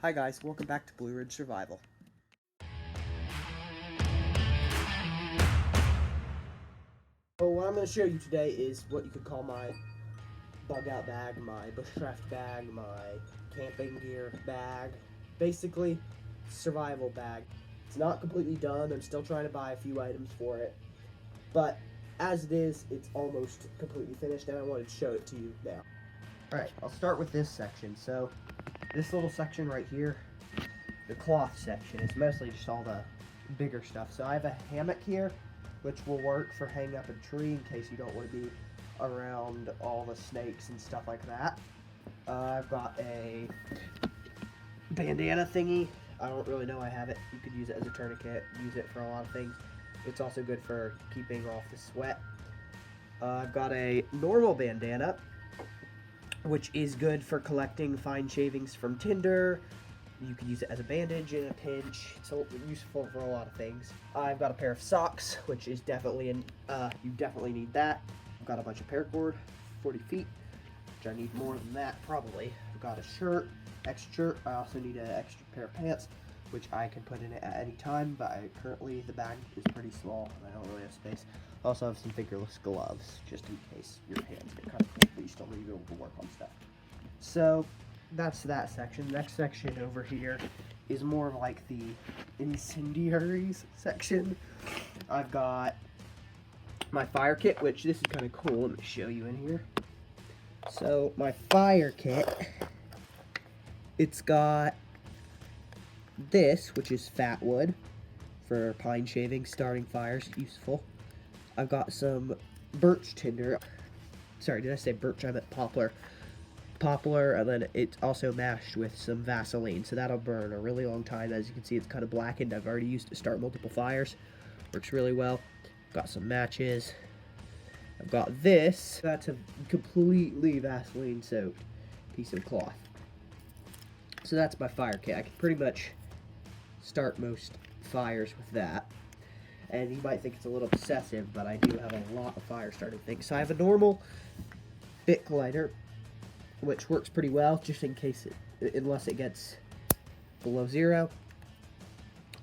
Hi guys, welcome back to Blue Ridge Survival. So what I'm going to show you today is what you could call my bug out bag, my bushcraft bag, my camping gear bag. Basically, survival bag. It's not completely done, I'm still trying to buy a few items for it. But as it is, it's almost completely finished and I wanted to show it to you now. Alright, I'll start with this section. So, this little section right here, the cloth section, is mostly just all the bigger stuff. So I have a hammock here, which will work for hanging up a tree in case you don't want to be around all the snakes and stuff like that. I've got a bandana thingy. I don't really know I have it. You could use it as a tourniquet, use it for a lot of things. It's also good for keeping off the sweat. I've got a normal bandana, which is good for collecting fine shavings from tinder. You can use it as a bandage in a pinch. It's useful for a lot of things. I've got a pair of socks, which is definitely you definitely need that. I've got a bunch of paracord, 40 feet, which I need more than that probably. I've got a shirt, extra shirt. I also need an extra pair of pants, which I can put in it at any time, but currently the bag is pretty small and I don't really have space. I also have some fingerless gloves, just in case your hands get kind of cold, but you still need to be able to work on stuff. So that's that section. The next section over here is more of like the incendiaries section. I've got my fire kit, which this is kind of cool. Let me show you in here. So my fire kit, it's got this, which is fat wood for pine shaving, starting fires, useful. I've got some birch tinder. Sorry, did I say birch? I meant poplar. Poplar, and then it's also mashed with some Vaseline, so that'll burn a really long time. As you can see, it's kind of blackened. I've already used it to start multiple fires. Works really well. Got some matches. I've got this. That's a completely Vaseline soaked piece of cloth. So that's my fire kit. I can pretty much start most fires with that. And you might think it's a little excessive, but I do have a lot of fire starting things. So I have a normal Bic lighter, which works pretty well, just in case unless it gets below 0.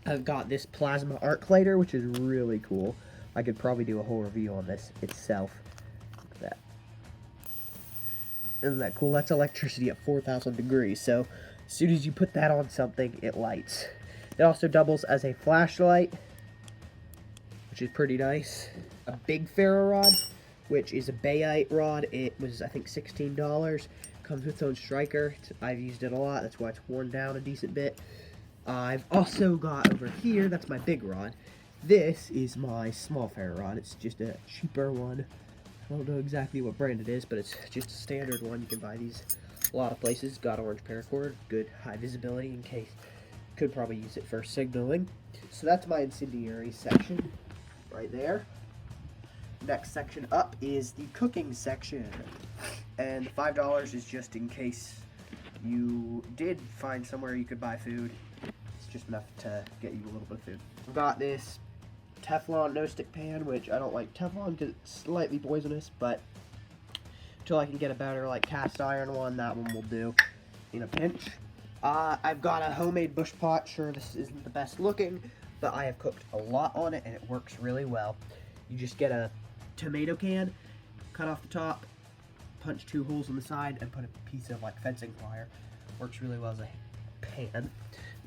I've got this plasma arc lighter, which is really cool. I could probably do a whole review on this itself. Look at that. Isn't that cool? That's electricity at 4,000 degrees, so as soon as you put that on something, it lights. It also doubles as a flashlight, which is pretty nice. A big ferro rod, which is a bayite rod. It was, I think, $16. Comes with its own striker. I've used it a lot. That's why it's worn down a decent bit. I've also got over here, that's my big rod. This is my small ferro rod. It's just a cheaper one. I don't know exactly what brand it is, but it's just a standard one. You can buy these a lot of places. Got orange paracord, good high visibility in case. Could probably use it for signaling. So that's my incendiary section right there. Next section up is the cooking section, and $5 is just in case you did find somewhere you could buy food. It's just enough to get you a little bit of food. I've got this Teflon no stick pan, which I don't like Teflon because it's slightly poisonous, but until I can get a better like cast iron one, that one will do in a pinch. I've got a homemade bush pot. Sure, this isn't the best looking, but I have cooked a lot on it and it works really well. You just get a tomato can, cut off the top, punch 2 holes on the side, and put a piece of like fencing wire. Works really well as a pan.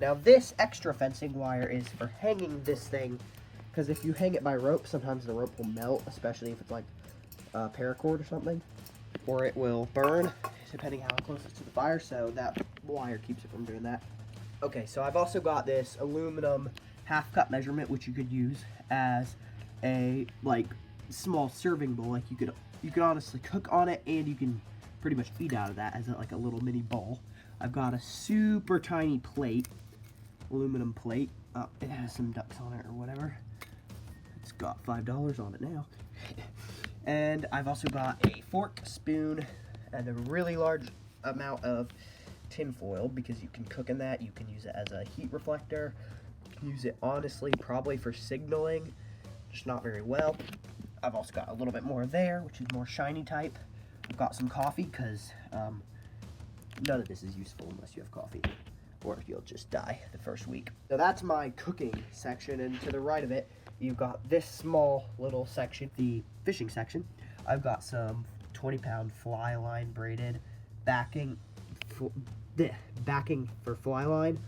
Now this extra fencing wire is for hanging this thing, because if you hang it by rope, sometimes the rope will melt, especially if it's like paracord or something, or it will burn, depending how close it's to the fire, so that wire keeps it from doing that. Okay, so I've also got this aluminum half cup measurement, which you could use as a like small serving bowl. Like you could honestly cook on it, and you can pretty much eat out of that as like a little mini bowl. I've got a super tiny plate, aluminum plate. It has some ducks on it or whatever. It's got $5 on it now. And I've also got a fork, spoon, and a really large amount of tin foil, because you can cook in that. You can use it as a heat reflector. You can use it honestly probably for signaling, just not very well. I've also got a little bit more there, which is more shiny type. I've got some coffee, because none of this is useful unless you have coffee. or you'll just die the first week. So that's my cooking section, and to the right of it, you've got this small little section, the fishing section. I've got some 20-pound fly line braided backing for fly line.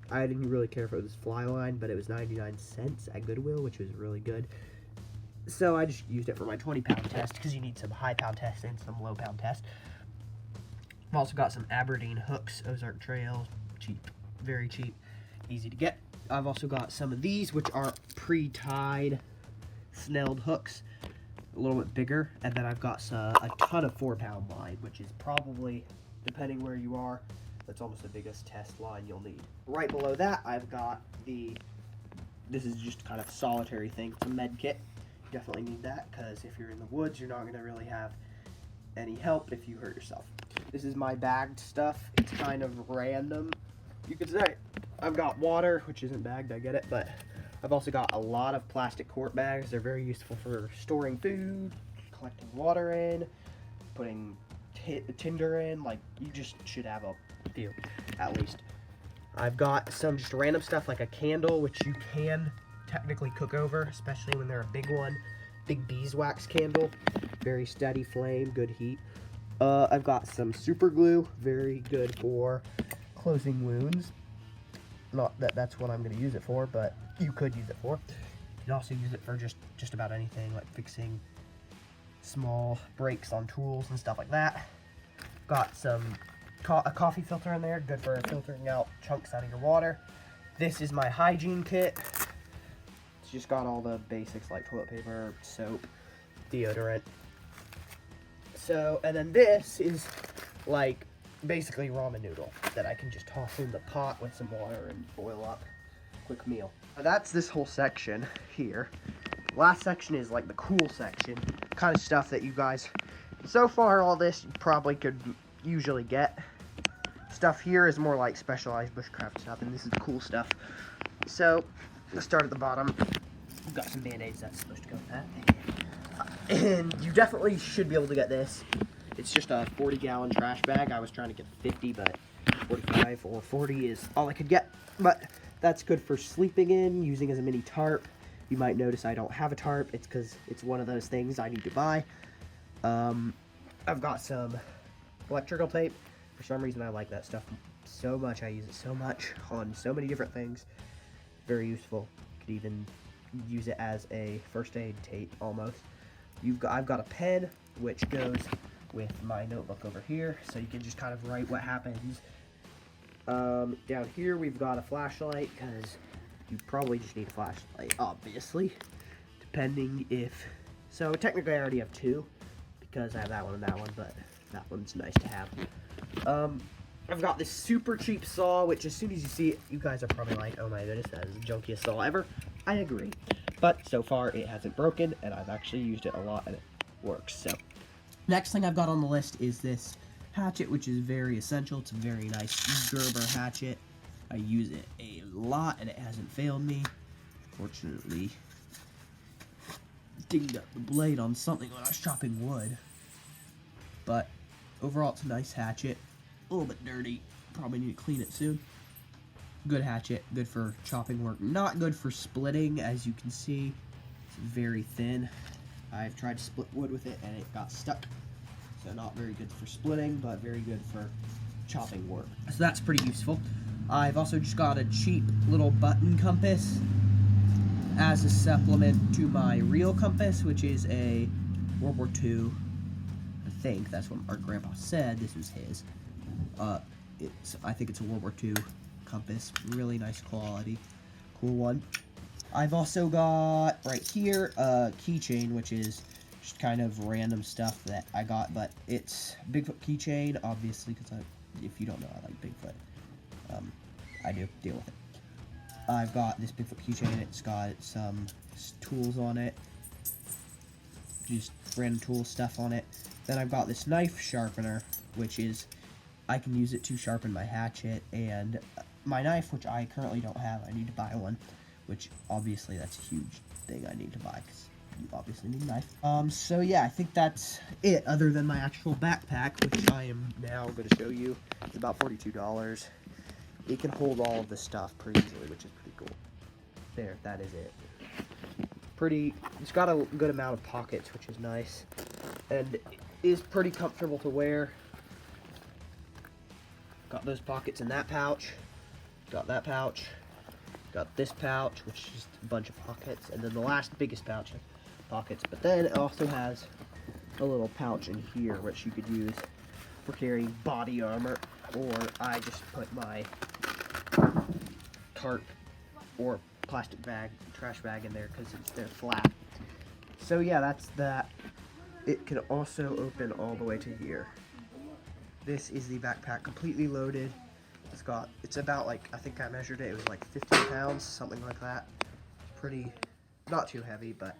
I didn't really care if it was fly line, but it was 99 cents at Goodwill, which was really good. So I just used it for my 20-pound test, because you need some high-pound test and some low-pound test. I've also got some Aberdeen hooks, Ozark Trail, cheap, very cheap, easy to get. I've also got some of these, which are pre-tied snelled hooks, a little bit bigger. And then I've got a ton of 4-pound line, which is probably, depending where you are, that's almost the biggest test line you'll need. Right below that, I've got this is just kind of a solitary thing. It's a med kit. You definitely need that, because if you're in the woods, you're not going to really have any help if you hurt yourself. This is my bagged stuff. It's kind of random, you could say. I've got water, which isn't bagged, I get it, but I've also got a lot of plastic quart bags. They're very useful for storing food, collecting water in, putting tinder in. Like, you just should have a few, at least. I've got some just random stuff, like a candle, which you can technically cook over, especially when they're a big one. Big beeswax candle, very steady flame, good heat. I've got some super glue, very good for closing wounds. Not that that's what I'm going to use it for, but you could use it for. You can also use it for just about anything, like fixing small breaks on tools and stuff like that. Got a coffee filter in there, good for filtering out chunks out of your water. This is my hygiene kit. It's just got all the basics like toilet paper, soap, deodorant. So, and then this is like basically ramen noodle that I can just toss in the pot with some water and boil up. Quick meal. Now that's this whole section here. Last section is like the cool section, kind of stuff that you guys, so far all this you probably could usually get. Stuff here is more like specialized bushcraft stuff, and this is cool stuff. So, let's start at the bottom. We've got some band-aids that's supposed to go with that. And you definitely should be able to get this. It's just a 40-gallon trash bag. I was trying to get 50, but 45 or 40 is all I could get. But that's good for sleeping in, using as a mini tarp. You might notice I don't have a tarp. It's because it's one of those things I need to buy. I've got some electrical tape. For some reason, I like that stuff so much. I use it so much on so many different things. Very useful. You could even use it as a first aid tape, almost. I've got a pen, which goes with my notebook over here, so you can just kind of write what happens. Down here, we've got a flashlight, because you probably just need a flashlight, obviously. Depending if... So, technically, I already have two, because I have that one and that one, but that one's nice to have. I've got this super cheap saw, which as soon as you see it, you guys are probably like, oh my goodness, that is the junkiest saw ever. I agree. But so far, it hasn't broken, and I've actually used it a lot, and it works. So, next thing I've got on the list is this hatchet, which is very essential. It's a very nice Gerber hatchet. I use it a lot, and it hasn't failed me. Fortunately, dinged up the blade on something when I was chopping wood. But overall, it's a nice hatchet. A little bit dirty. Probably need to clean it soon. Good hatchet. Good for chopping work. Not good for splitting, as you can see. It's very thin. I've tried to split wood with it, and it got stuck. So not very good for splitting, but very good for chopping work. So that's pretty useful. I've also just got a cheap little button compass as a supplement to my real compass, which is a World War II. I think that's what our grandpa said. This was his. I think it's a World War II compass. Really nice quality. Cool one. I've also got right here a keychain, which is just kind of random stuff that I got, but it's Bigfoot keychain, obviously, because if you don't know, I like Bigfoot. I do deal with it. I've got this Bigfoot keychain. It's got some tools on it, just random tool stuff on it. Then I've got this knife sharpener, which is, I can use it to sharpen my hatchet, and my knife, which I currently don't have. I need to buy one, which obviously that's a huge thing I need to buy, because you obviously need a knife. So yeah, I think that's it, other than my actual backpack, which I am now going to show you. It's about $42. It can hold all of this stuff pretty easily, which is pretty cool. There, that is it. It's got a good amount of pockets, which is nice, and it is pretty comfortable to wear. Got those pockets in that pouch, got that pouch, got this pouch, which is just a bunch of pockets, and then the last biggest pouch has pockets, but then it also has a little pouch in here, which you could use for carrying body armor, or I just put my tarp or plastic bag, trash bag in there because they're flat. So yeah, that's that. It can also open all the way to here. This is the backpack, completely loaded. It's about, like, I think I measured it, it was like 15 pounds, something like that. Pretty, not too heavy, but